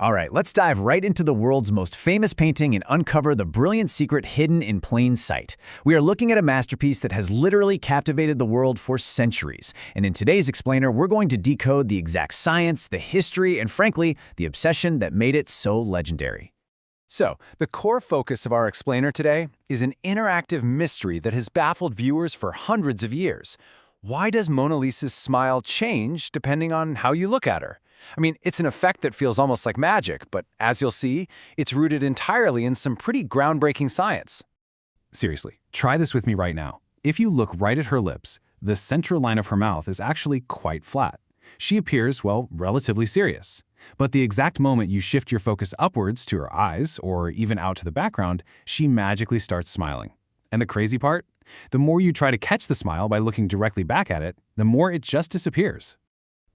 All right, let's dive right into the world's most famous painting and uncover the brilliant secret hidden in plain sight. We are looking at a masterpiece that has literally captivated the world for centuries. And in today's explainer, we're going to decode the exact science, the history, and frankly, the obsession that made it so legendary. So, the core focus of our explainer today is an interactive mystery that has baffled viewers for hundreds of years. Why does Mona Lisa's smile change depending on how you look at her? I mean, it's an effect that feels almost like magic, but as you'll see, it's rooted entirely in some pretty groundbreaking science. Seriously, try this with me right now. If you look right at her lips, the central line of her mouth is actually quite flat. She appears, well, relatively serious. But the exact moment you shift your focus upwards to her eyes, or even out to the background, she magically starts smiling. And the crazy part? The more you try to catch the smile by looking directly back at it, the more it just disappears.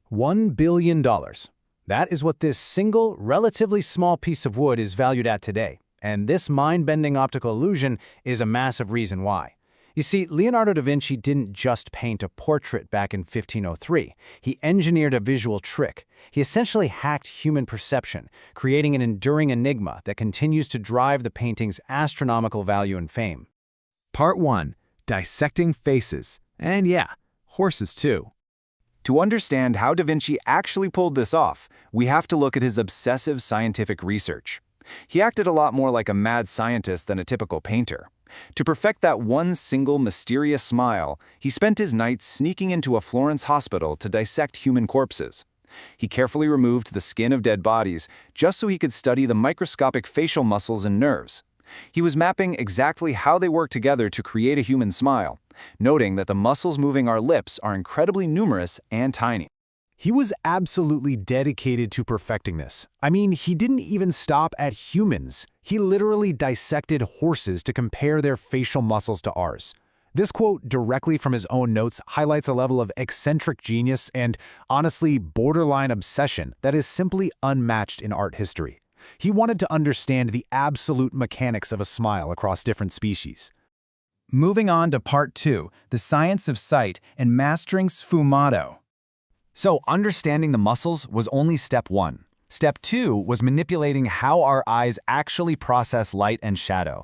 $1 billion. That is what this single, relatively small piece of wood is valued at today. And this mind-bending optical illusion is a massive reason why. You see, Leonardo da Vinci didn't just paint a portrait back in 1503. He engineered a visual trick. He essentially hacked human perception, creating an enduring enigma that continues to drive the painting's astronomical value and fame. Part 1. Dissecting faces. And yeah, horses too. To understand how Da Vinci actually pulled this off, we have to look at his obsessive scientific research. He acted a lot more like a mad scientist than a typical painter. To perfect that one single mysterious smile, he spent his nights sneaking into a Florence hospital to dissect human corpses. He carefully removed the skin of dead bodies just so he could study the microscopic facial muscles and nerves. He was mapping exactly how they work together to create a human smile, noting that the muscles moving our lips are incredibly numerous and tiny. He was absolutely dedicated to perfecting this. I mean, he didn't even stop at humans. He literally dissected horses to compare their facial muscles to ours. This quote directly from his own notes highlights a level of eccentric genius and, honestly, borderline obsession that is simply unmatched in art history. He wanted to understand the absolute mechanics of a smile across different species. Moving on to Part 2, the science of sight and mastering sfumato. So, understanding the muscles was only step 1. Step 2 was manipulating how our eyes actually process light and shadow.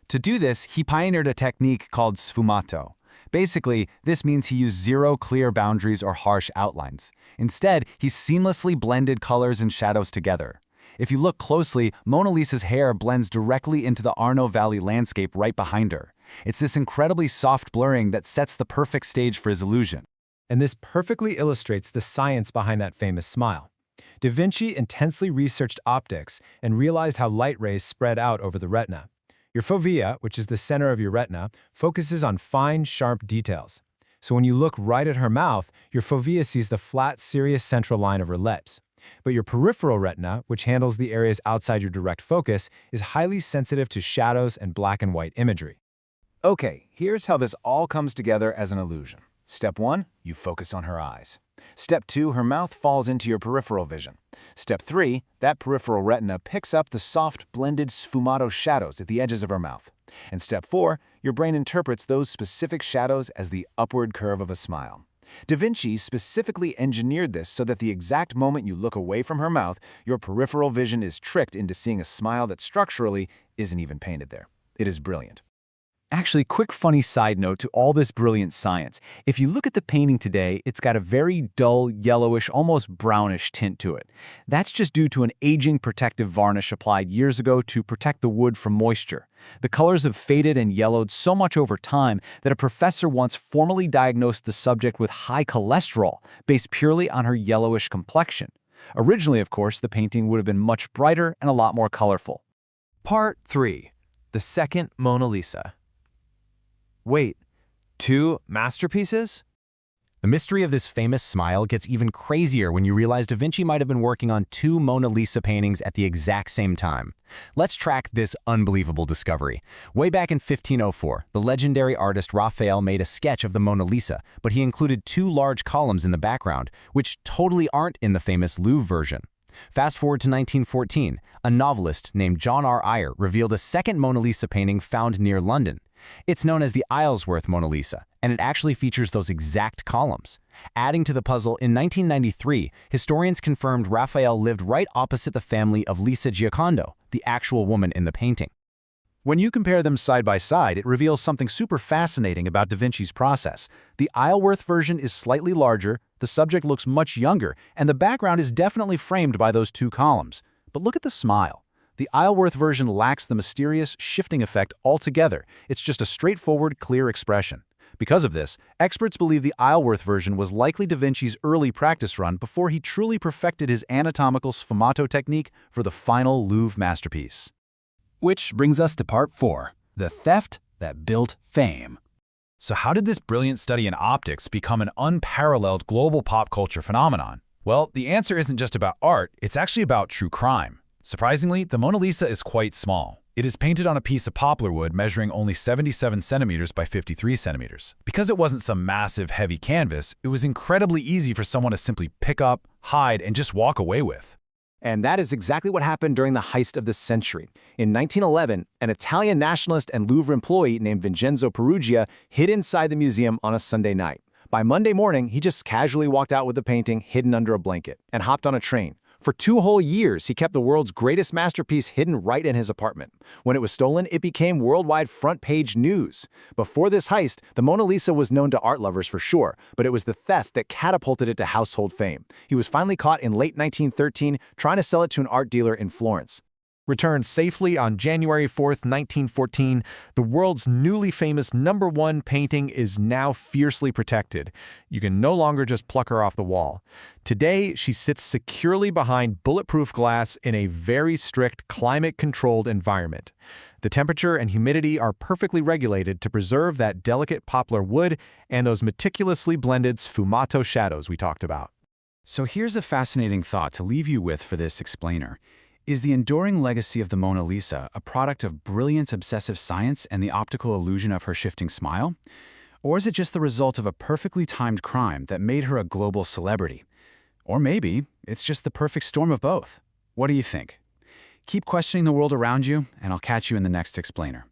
To do this, he pioneered a technique called sfumato. Basically, this means he used zero clear boundaries or harsh outlines. Instead, he seamlessly blended colors and shadows together. If you look closely, Mona Lisa's hair blends directly into the Arno Valley landscape right behind her. It's this incredibly soft blurring that sets the perfect stage for his illusion. And this perfectly illustrates the science behind that famous smile. Da Vinci intensely researched optics and realized how light rays spread out over the retina. Your fovea, which is the center of your retina, focuses on fine, sharp details. So when you look right at her mouth, your fovea sees the flat, serious central line of her lips. But your peripheral retina, which handles the areas outside your direct focus, is highly sensitive to shadows and black and white imagery. Okay, here's how this all comes together as an illusion. Step 1, you focus on her eyes. Step 2, her mouth falls into your peripheral vision. Step 3, that peripheral retina picks up the soft, blended sfumato shadows at the edges of her mouth. And Step 4, your brain interprets those specific shadows as the upward curve of a smile. Da Vinci specifically engineered this so that the exact moment you look away from her mouth, your peripheral vision is tricked into seeing a smile that structurally isn't even painted there. It is brilliant. Actually, quick funny side note to all this brilliant science. If you look at the painting today, it's got a very dull, yellowish, almost brownish tint to it. That's just due to an aging protective varnish applied years ago to protect the wood from moisture. The colors have faded and yellowed so much over time that a professor once formally diagnosed the subject with high cholesterol, based purely on her yellowish complexion. Originally, of course, the painting would have been much brighter and a lot more colorful. Part 3. The second Mona Lisa. Wait, 2 masterpieces? The mystery of this famous smile gets even crazier when you realize Da Vinci might have been working on 2 Mona Lisa paintings at the exact same time. Let's track this unbelievable discovery. Way back in 1504, the legendary artist Raphael made a sketch of the Mona Lisa, but he included 2 large columns in the background, which totally aren't in the famous Louvre version. Fast forward to 1914, a novelist named John R. Eyre revealed a second Mona Lisa painting found near London. It's known as the Isleworth Mona Lisa, and it actually features those exact columns. Adding to the puzzle, in 1993, historians confirmed Raphael lived right opposite the family of Lisa Giocondo, the actual woman in the painting. When you compare them side by side, it reveals something super fascinating about Da Vinci's process. The Isleworth version is slightly larger, the subject looks much younger, and the background is definitely framed by those two columns. But look at the smile. The Isleworth version lacks the mysterious, shifting effect altogether. It's just a straightforward, clear expression. Because of this, experts believe the Isleworth version was likely Da Vinci's early practice run before he truly perfected his anatomical sfumato technique for the final Louvre masterpiece. Which brings us to part 4, the theft that built fame. So how did this brilliant study in optics become an unparalleled global pop culture phenomenon? Well, the answer isn't just about art, it's actually about true crime. Surprisingly, the Mona Lisa is quite small. It is painted on a piece of poplar wood measuring only 77 centimeters by 53 centimeters. Because it wasn't some massive, heavy canvas, it was incredibly easy for someone to simply pick up, hide, and just walk away with. And that is exactly what happened during the heist of the century. In 1911, an Italian nationalist and Louvre employee named Vincenzo Peruggia hid inside the museum on a Sunday night. By Monday morning, he just casually walked out with the painting hidden under a blanket and hopped on a train. For 2 whole years, he kept the world's greatest masterpiece hidden right in his apartment. When it was stolen, it became worldwide front-page news. Before this heist, the Mona Lisa was known to art lovers for sure, but it was the theft that catapulted it to household fame. He was finally caught in late 1913 trying to sell it to an art dealer in Florence. Returned safely on January 4th, 1914, the world's newly famous #1 painting is now fiercely protected. You can no longer just pluck her off the wall. Today, she sits securely behind bulletproof glass in a very strict climate-controlled environment. The temperature and humidity are perfectly regulated to preserve that delicate poplar wood and those meticulously blended sfumato shadows we talked about. So here's a fascinating thought to leave you with for this explainer. Is the enduring legacy of the Mona Lisa a product of brilliant obsessive science and the optical illusion of her shifting smile? Or is it just the result of a perfectly timed crime that made her a global celebrity? Or maybe it's just the perfect storm of both. What do you think? Keep questioning the world around you, and I'll catch you in the next explainer.